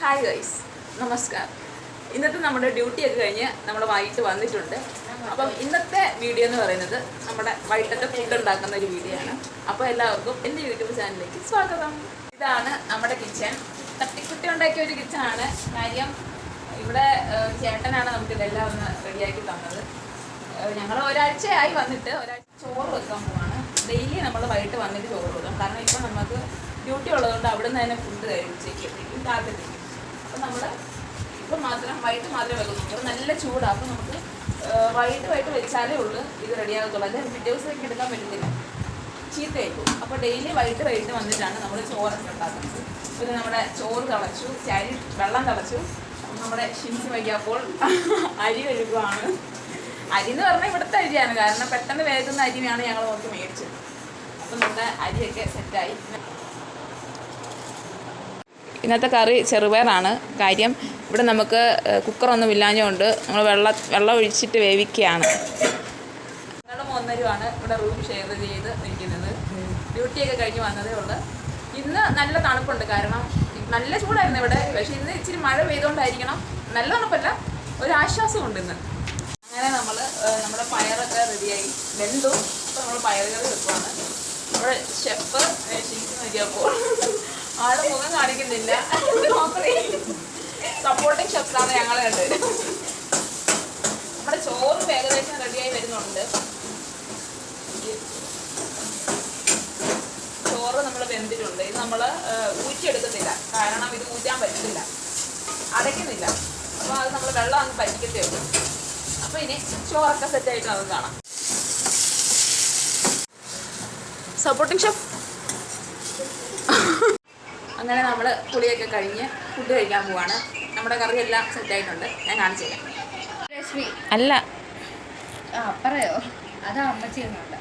Hi guys, നമസ്കാരം. ഇന്നത്തെ നമ്മുടെ ഡ്യൂട്ടിയൊക്കെ കഴിഞ്ഞ് നമ്മൾ വൈകിട്ട് വന്നിട്ടുണ്ട്. അപ്പം ഇന്നത്തെ വീഡിയോ എന്ന് പറയുന്നത് നമ്മുടെ വൈകിട്ടത്തെ ഫുഡ് ഉണ്ടാക്കുന്ന ഒരു വീഡിയോ ആണ്. അപ്പോൾ എല്ലാവർക്കും എൻ്റെ യൂട്യൂബ് ചാനലിലേക്ക് സ്വാഗതം. ഇതാണ് നമ്മുടെ കിച്ചൺ. തട്ടിക്കുട്ടി ഉണ്ടാക്കിയ ഒരു കിച്ചണാണ്. കാര്യം ഇവിടെ ചേട്ടനാണ് നമുക്കിതെല്ലാം ഒന്ന് റെഡിയാക്കി തന്നത്. ഞങ്ങൾ ഒരാഴ്ചയായി വന്നിട്ട് ചോറ് വെക്കാൻ പോവാണ്. ഡെയിലി നമ്മൾ വൈകിട്ട് വന്നിട്ട് ചോറ് വെക്കാം. കാരണം ഇപ്പോൾ നമുക്ക് ഡ്യൂട്ടി ഉള്ളതുകൊണ്ട് അവിടെ നിന്ന് തന്നെ ഫുഡ് കഴിച്ചേക്കും കാത്തിരിക്കും. അപ്പോൾ നമ്മൾ ഇപ്പം വൈകിട്ട് മാത്രമേ വെക്കുന്നുള്ളൂ. അപ്പോൾ നല്ല ചൂടാണ്. അപ്പോൾ നമുക്ക് വൈകിട്ട് വെച്ചാലേ ഉള്ളൂ ഇത് റെഡിയാകത്തുള്ളൂ. അല്ലെ പിറ്റേ ദിവസത്തേക്ക് എടുക്കാൻ പറ്റത്തില്ല, ചീത്തയായിരിക്കും. അപ്പോൾ ഡെയിലി വൈകിട്ട് വന്നിട്ടാണ് നമ്മൾ ചോറൊക്കെ ഉണ്ടാക്കുന്നത്. പിന്നെ നമ്മുടെ ചോറ് തിളച്ചു, വെള്ളം തിളച്ചു. നമ്മുടെ ഷിൻസി വയ്യപ്പോൾ അരി കഴുകുകയാണ്. അരി എന്ന് പറഞ്ഞാൽ ഇവിടുത്തെ അരിയാണ്, കാരണം പെട്ടെന്ന് വേകുന്ന അരിയാണ് ഞങ്ങൾ നോക്കി മേടിച്ചത്. അപ്പം നമ്മുടെ അരിയൊക്കെ സെറ്റായി. ഇന്നത്തെ കറി ചെറുപയറാണ്. കാര്യം ഇവിടെ നമുക്ക് കുക്കറൊന്നും ഇല്ലാഞ്ഞുകൊണ്ട് നമ്മൾ വെള്ളം ഒഴിച്ചിട്ട് വേവിക്കുകയാണ്. ഞങ്ങളുടെ മൂന്നരുമാണ് ഇവിടെ റൂം ഷെയർ ചെയ്ത് നിൽക്കുന്നത്. ഡ്യൂട്ടിയൊക്കെ കഴിഞ്ഞ് വന്നതേ ഉള്ളൂ. ഇന്ന് നല്ല തണുപ്പുണ്ട്, കാരണം നല്ല ചൂടായിരുന്നു ഇവിടെ. പക്ഷേ ഇന്ന് ഇച്ചിരി മഴ പെയ്തുകൊണ്ടായിരിക്കണം, നല്ല തണുപ്പല്ല, ഒരാശ്വാസമുണ്ട് ഇന്ന്. അങ്ങനെ നമ്മുടെ പയറൊക്കെ റെഡിയായി വെന്തു. അപ്പോൾ നമ്മൾ പയറുകറി വെക്കുവാണ്. നമ്മുടെ ഷെഫ് ഷിൻസി നോക്കിയപ്പോൾ ആള് മുഖം കാണിക്കുന്നില്ല. സപ്പോർട്ടിങ് ഷെഫാണ് ഞങ്ങളെ കണ്ടത്. നമ്മുടെ ചോറും ഏകദേശം റെഡിയായി വരുന്നുണ്ട്. ചോറ് നമ്മൾ വെന്തിട്ടുണ്ട്. ഇത് നമ്മൾ ഊറ്റിയെടുക്കത്തില്ല, കാരണം ഇത് ഊറ്റാൻ പറ്റില്ല, അടയ്ക്കുന്നില്ല. അപ്പോൾ അത് നമ്മൾ വെള്ളം അങ്ങ് പറ്റിക്കത്തേ ഉള്ളൂ. അപ്പോൾ ഇനി ചോറൊക്കെ സെറ്റായിട്ട് നമുക്ക് കാണാം. Supporting chef. അങ്ങനെ നമ്മൾ കുളിയൊക്കെ കഴിഞ്ഞ് ഫുഡ് കഴിക്കാൻ പോവാണ്. നമ്മുടെ കറിയെല്ലാം സെറ്റായിട്ടുണ്ട്, ഞാൻ കാണിച്ചു തരാം. രശ്മി അല്ല പറയോ, അതാ അമ്മ ചെയ്യുന്നുണ്ട്.